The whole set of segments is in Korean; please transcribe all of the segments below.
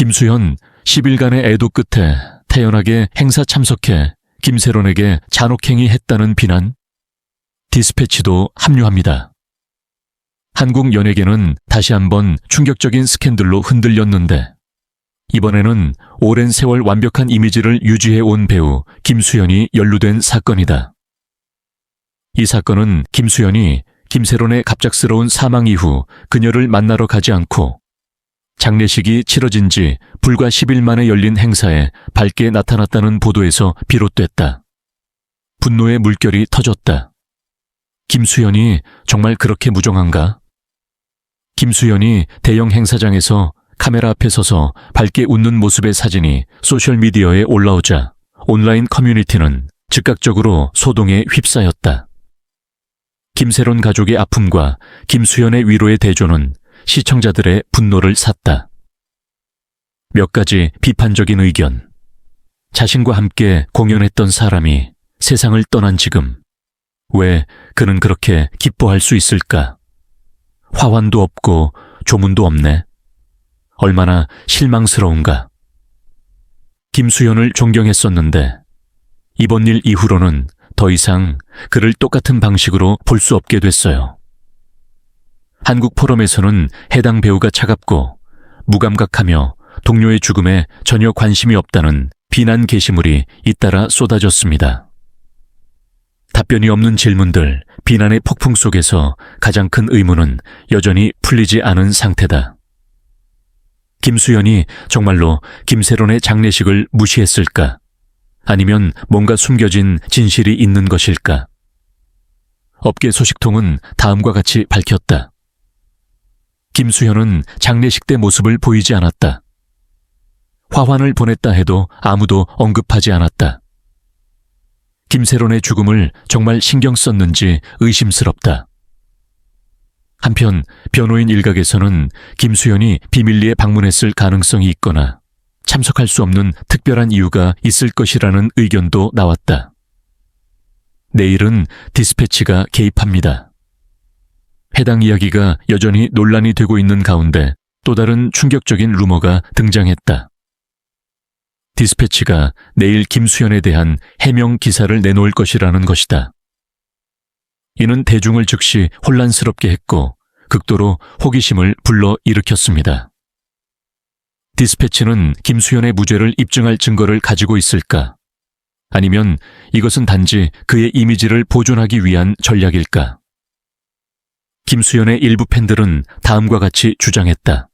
김수현 10일간의 애도 끝에 태연하게 행사 참석해 김세론에게 잔혹행위 했다는 비난. 디스패치도 합류합니다. 한국 연예계는 다시 한번 충격적인 스캔들로 흔들렸는데 이번에는 오랜 세월 완벽한 이미지를 유지해온 배우 김수현이 연루된 사건이다. 이 사건은 김수현이 김세론의 갑작스러운 사망 이후 그녀를 만나러 가지 않고 장례식이 치러진 지 불과 10일 만에 열린 행사에 밝게 나타났다는 보도에서 비롯됐다. 분노의 물결이 터졌다. 김수현이 정말 그렇게 무정한가? 김수현이 대형 행사장에서 카메라 앞에 서서 밝게 웃는 모습의 사진이 소셜미디어에 올라오자 온라인 커뮤니티는 즉각적으로 소동에 휩싸였다. 김세론 가족의 아픔과 김수현의 위로의 대조는 시청자들의 분노를 샀다. 몇 가지 비판적인 의견. 자신과 함께 공연했던 사람이 세상을 떠난 지금 왜 그는 그렇게 기뻐할 수 있을까? 화환도 없고 조문도 없네. 얼마나 실망스러운가. 김수현을 존경했었는데 이번 일 이후로는 더 이상 그를 똑같은 방식으로 볼 수 없게 됐어요. 한국 포럼에서는 해당 배우가 차갑고 무감각하며 동료의 죽음에 전혀 관심이 없다는 비난 게시물이 잇따라 쏟아졌습니다. 답변이 없는 질문들, 비난의 폭풍 속에서 가장 큰 의문은 여전히 풀리지 않은 상태다. 김수현이 정말로 김세론의 장례식을 무시했을까? 아니면 뭔가 숨겨진 진실이 있는 것일까? 업계 소식통은 다음과 같이 밝혔다. 김수현은 장례식 때 모습을 보이지 않았다. 화환을 보냈다 해도 아무도 언급하지 않았다. 김세론의 죽음을 정말 신경 썼는지 의심스럽다. 한편 변호인 일각에서는 김수현이 비밀리에 방문했을 가능성이 있거나 참석할 수 없는 특별한 이유가 있을 것이라는 의견도 나왔다. 내일은 디스패치가 개입합니다. 해당 이야기가 여전히 논란이 되고 있는 가운데 또 다른 충격적인 루머가 등장했다. 디스패치가 내일 김수현에 대한 해명 기사를 내놓을 것이라는 것이다. 이는 대중을 즉시 혼란스럽게 했고 극도로 호기심을 불러일으켰습니다. 디스패치는 김수현의 무죄를 입증할 증거를 가지고 있을까? 아니면 이것은 단지 그의 이미지를 보존하기 위한 전략일까? 김수현의 일부 팬들은 다음과 같이 주장했다.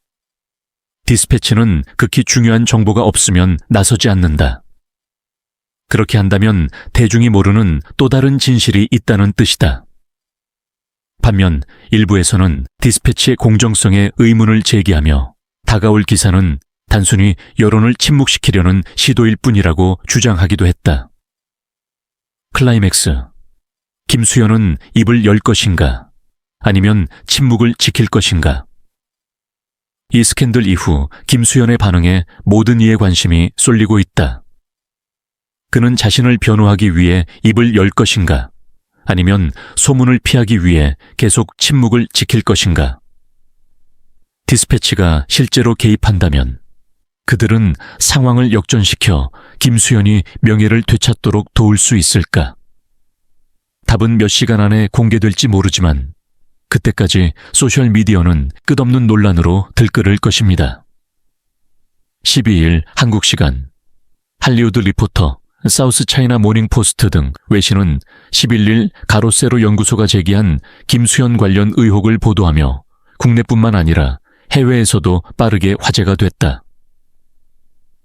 디스패치는 극히 중요한 정보가 없으면 나서지 않는다. 그렇게 한다면 대중이 모르는 또 다른 진실이 있다는 뜻이다. 반면 일부에서는 디스패치의 공정성에 의문을 제기하며 다가올 기사는 단순히 여론을 침묵시키려는 시도일 뿐이라고 주장하기도 했다. 클라이맥스. 김수현은 입을 열 것인가? 아니면 침묵을 지킬 것인가? 이 스캔들 이후 김수현의 반응에 모든 이의 관심이 쏠리고 있다. 그는 자신을 변호하기 위해 입을 열 것인가? 아니면 소문을 피하기 위해 계속 침묵을 지킬 것인가? 디스패치가 실제로 개입한다면 그들은 상황을 역전시켜 김수현이 명예를 되찾도록 도울 수 있을까? 답은 몇 시간 안에 공개될지 모르지만 그때까지 소셜미디어는 끝없는 논란으로 들끓을 것입니다. 12일 한국 시간 할리우드 리포터, 사우스 차이나 모닝 포스트 등 외신은 11일 가로세로 연구소가 제기한 김수현 관련 의혹을 보도하며 국내뿐만 아니라 해외에서도 빠르게 화제가 됐다.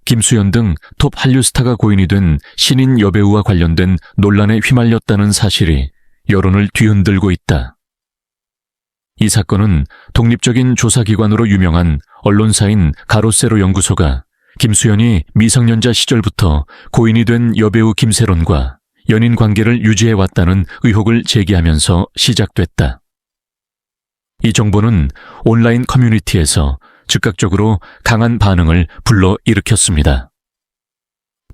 김수현 등 톱 한류 스타가 고인이 된 신인 여배우와 관련된 논란에 휘말렸다는 사실이 여론을 뒤흔들고 있다. 이 사건은 독립적인 조사기관으로 유명한 언론사인 가로세로 연구소가 김수현이 미성년자 시절부터 고인이 된 여배우 김세론과 연인 관계를 유지해왔다는 의혹을 제기하면서 시작됐다. 이 정보는 온라인 커뮤니티에서 즉각적으로 강한 반응을 불러일으켰습니다.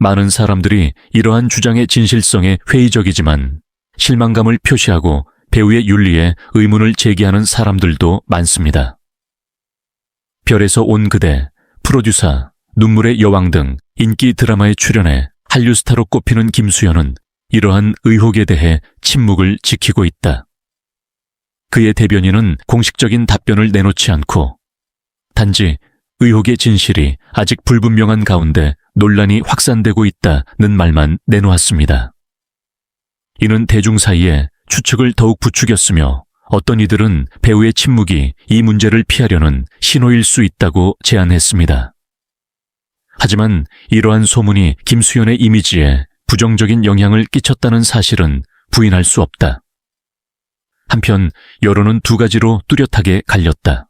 많은 사람들이 이러한 주장의 진실성에 회의적이지만 실망감을 표시하고 배우의 윤리에 의문을 제기하는 사람들도 많습니다. 별에서 온 그대, 프로듀서 눈물의 여왕 등 인기 드라마에 출연해 한류 스타로 꼽히는 김수현은 이러한 의혹에 대해 침묵을 지키고 있다. 그의 대변인은 공식적인 답변을 내놓지 않고 단지 의혹의 진실이 아직 불분명한 가운데 논란이 확산되고 있다는 말만 내놓았습니다. 이는 대중 사이에 추측을 더욱 부추겼으며 어떤 이들은 배우의 침묵이 이 문제를 피하려는 신호일 수 있다고 제안했습니다. 하지만 이러한 소문이 김수현의 이미지에 부정적인 영향을 끼쳤다는 사실은 부인할 수 없다. 한편 여론은 두 가지로 뚜렷하게 갈렸다.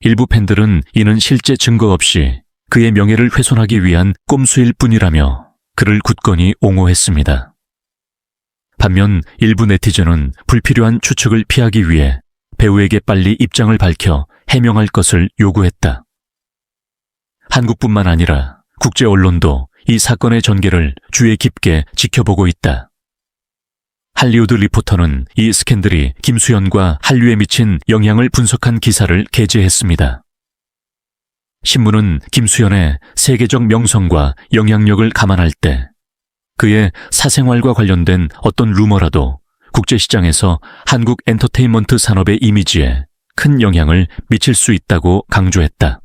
일부 팬들은 이는 실제 증거 없이 그의 명예를 훼손하기 위한 꼼수일 뿐이라며 그를 굳건히 옹호했습니다. 반면 일부 네티즌은 불필요한 추측을 피하기 위해 배우에게 빨리 입장을 밝혀 해명할 것을 요구했다. 한국뿐만 아니라 국제 언론도 이 사건의 전개를 주의 깊게 지켜보고 있다. 할리우드 리포터는 이 스캔들이 김수현과 한류에 미친 영향을 분석한 기사를 게재했습니다. 신문은 김수현의 세계적 명성과 영향력을 감안할 때 그의 사생활과 관련된 어떤 루머라도 국제시장에서 한국 엔터테인먼트 산업의 이미지에 큰 영향을 미칠 수 있다고 강조했다.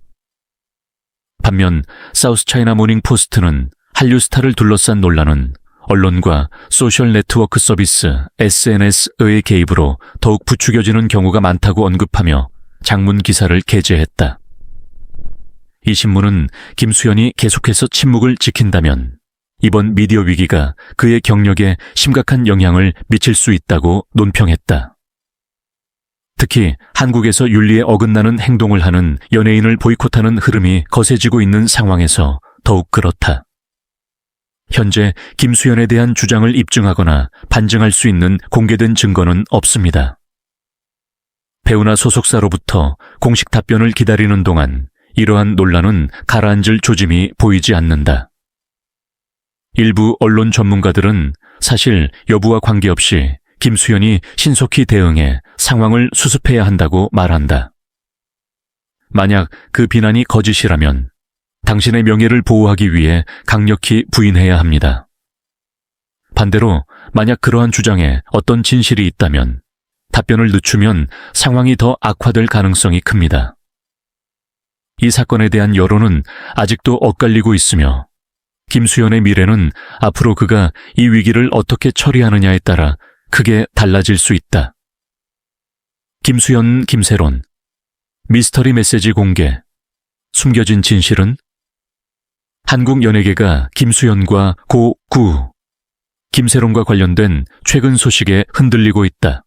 반면 사우스차이나 모닝 포스트는 한류 스타를 둘러싼 논란은 언론과 소셜 네트워크 서비스 SNS의 개입으로 더욱 부추겨지는 경우가 많다고 언급하며 장문 기사를 게재했다. 이 신문은 김수현이 계속해서 침묵을 지킨다면 이번 미디어 위기가 그의 경력에 심각한 영향을 미칠 수 있다고 논평했다. 특히 한국에서 윤리에 어긋나는 행동을 하는 연예인을 보이콧하는 흐름이 거세지고 있는 상황에서 더욱 그렇다. 현재 김수현에 대한 주장을 입증하거나 반증할 수 있는 공개된 증거는 없습니다. 배우나 소속사로부터 공식 답변을 기다리는 동안 이러한 논란은 가라앉을 조짐이 보이지 않는다. 일부 언론 전문가들은 사실 여부와 관계없이 김수현이 신속히 대응해 상황을 수습해야 한다고 말한다. 만약 그 비난이 거짓이라면 당신의 명예를 보호하기 위해 강력히 부인해야 합니다. 반대로 만약 그러한 주장에 어떤 진실이 있다면 답변을 늦추면 상황이 더 악화될 가능성이 큽니다. 이 사건에 대한 여론은 아직도 엇갈리고 있으며 김수현의 미래는 앞으로 그가 이 위기를 어떻게 처리하느냐에 따라 크게 달라질 수 있다. 김수현, 김세론, 미스터리 메시지 공개, 숨겨진 진실은? 한국 연예계가 김수현과 고9, 김세론과 관련된 최근 소식에 흔들리고 있다.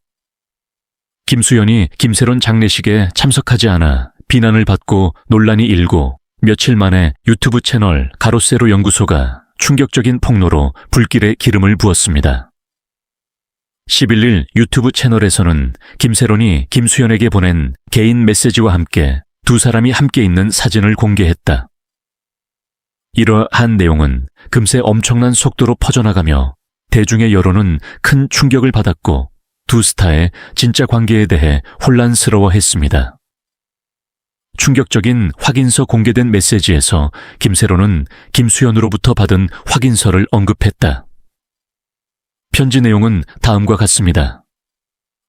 김수현이 김세론 장례식에 참석하지 않아 비난을 받고 논란이 일고 며칠 만에 유튜브 채널 가로세로 연구소가 충격적인 폭로로 불길에 기름을 부었습니다. 11일 유튜브 채널에서는 김세론이 김수현에게 보낸 개인 메시지와 함께 두 사람이 함께 있는 사진을 공개했다. 이러한 내용은 금세 엄청난 속도로 퍼져나가며 대중의 여론은 큰 충격을 받았고 두 스타의 진짜 관계에 대해 혼란스러워했습니다. 충격적인 확인서 공개된 메시지에서 김세론은 김수현으로부터 받은 확인서를 언급했다. 편지 내용은 다음과 같습니다.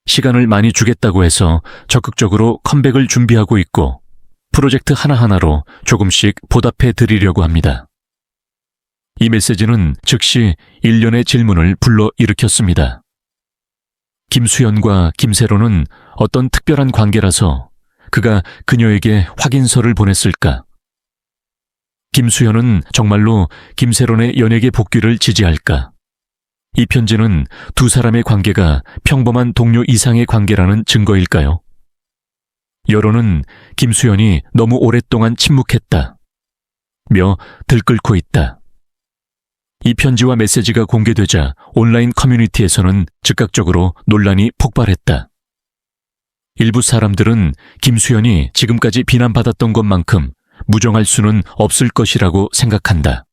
시간을 많이 주겠다고 해서 적극적으로 컴백을 준비하고 있고 프로젝트 하나하나로 조금씩 보답해 드리려고 합니다. 이 메시지는 즉시 일련의 질문을 불러일으켰습니다. 김수현과 김세론은 어떤 특별한 관계라서 그가 그녀에게 확인서를 보냈을까? 김수현은 정말로 김세론의 연예계 복귀를 지지할까? 이 편지는 두 사람의 관계가 평범한 동료 이상의 관계라는 증거일까요? 여론은 김수현이 너무 오랫동안 침묵했다 며 들끓고 있다. 이 편지와 메시지가 공개되자 온라인 커뮤니티에서는 즉각적으로 논란이 폭발했다. 일부 사람들은 김수현이 지금까지 비난받았던 것만큼 무정할 수는 없을 것이라고 생각한다.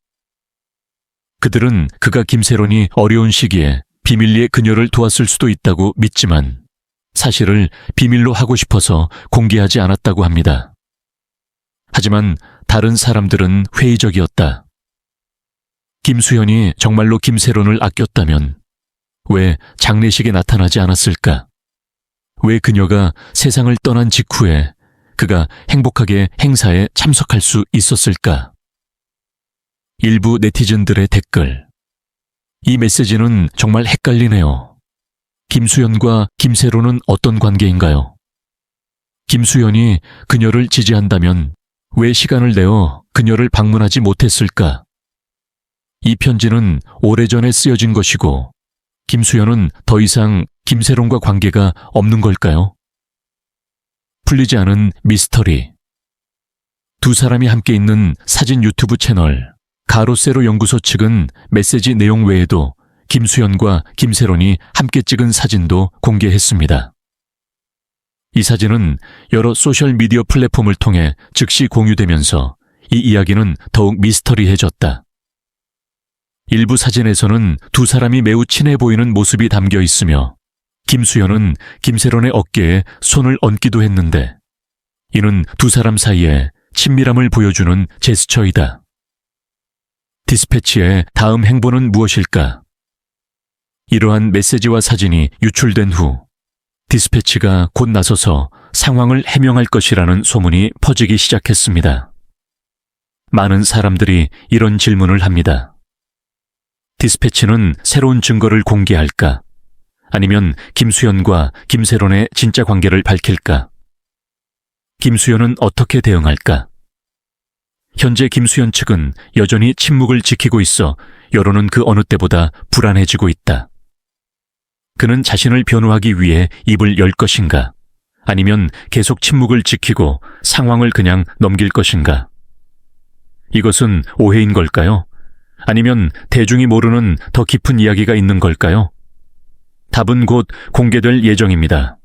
그들은 그가 김세론이 어려운 시기에 비밀리에 그녀를 도왔을 수도 있다고 믿지만 사실을 비밀로 하고 싶어서 공개하지 않았다고 합니다. 하지만 다른 사람들은 회의적이었다. 김수현이 정말로 김세론을 아꼈다면 왜 장례식에 나타나지 않았을까? 왜 그녀가 세상을 떠난 직후에 그가 행복하게 행사에 참석할 수 있었을까? 일부 네티즌들의 댓글. 이 메시지는 정말 헷갈리네요. 김수현과 김세론은 어떤 관계인가요? 김수현이 그녀를 지지한다면 왜 시간을 내어 그녀를 방문하지 못했을까? 이 편지는 오래전에 쓰여진 것이고 김수현은 더 이상 김세론과 관계가 없는 걸까요? 풀리지 않은 미스터리. 두 사람이 함께 있는 사진 유튜브 채널 가로세로 연구소 측은 메시지 내용 외에도 김수현과 김세론이 함께 찍은 사진도 공개했습니다. 이 사진은 여러 소셜미디어 플랫폼을 통해 즉시 공유되면서 이 이야기는 더욱 미스터리해졌다. 일부 사진에서는 두 사람이 매우 친해 보이는 모습이 담겨 있으며 김수현은 김세론의 어깨에 손을 얹기도 했는데 이는 두 사람 사이에 친밀함을 보여주는 제스처이다. 디스패치의 다음 행보는 무엇일까? 이러한 메시지와 사진이 유출된 후 디스패치가 곧 나서서 상황을 해명할 것이라는 소문이 퍼지기 시작했습니다. 많은 사람들이 이런 질문을 합니다. 디스패치는 새로운 증거를 공개할까? 아니면 김수현과 김세론의 진짜 관계를 밝힐까? 김수현은 어떻게 대응할까? 현재 김수현 측은 여전히 침묵을 지키고 있어 여론은 그 어느 때보다 불안해지고 있다. 그는 자신을 변호하기 위해 입을 열 것인가? 아니면 계속 침묵을 지키고 상황을 그냥 넘길 것인가? 이것은 오해인 걸까요? 아니면 대중이 모르는 더 깊은 이야기가 있는 걸까요? 답은 곧 공개될 예정입니다.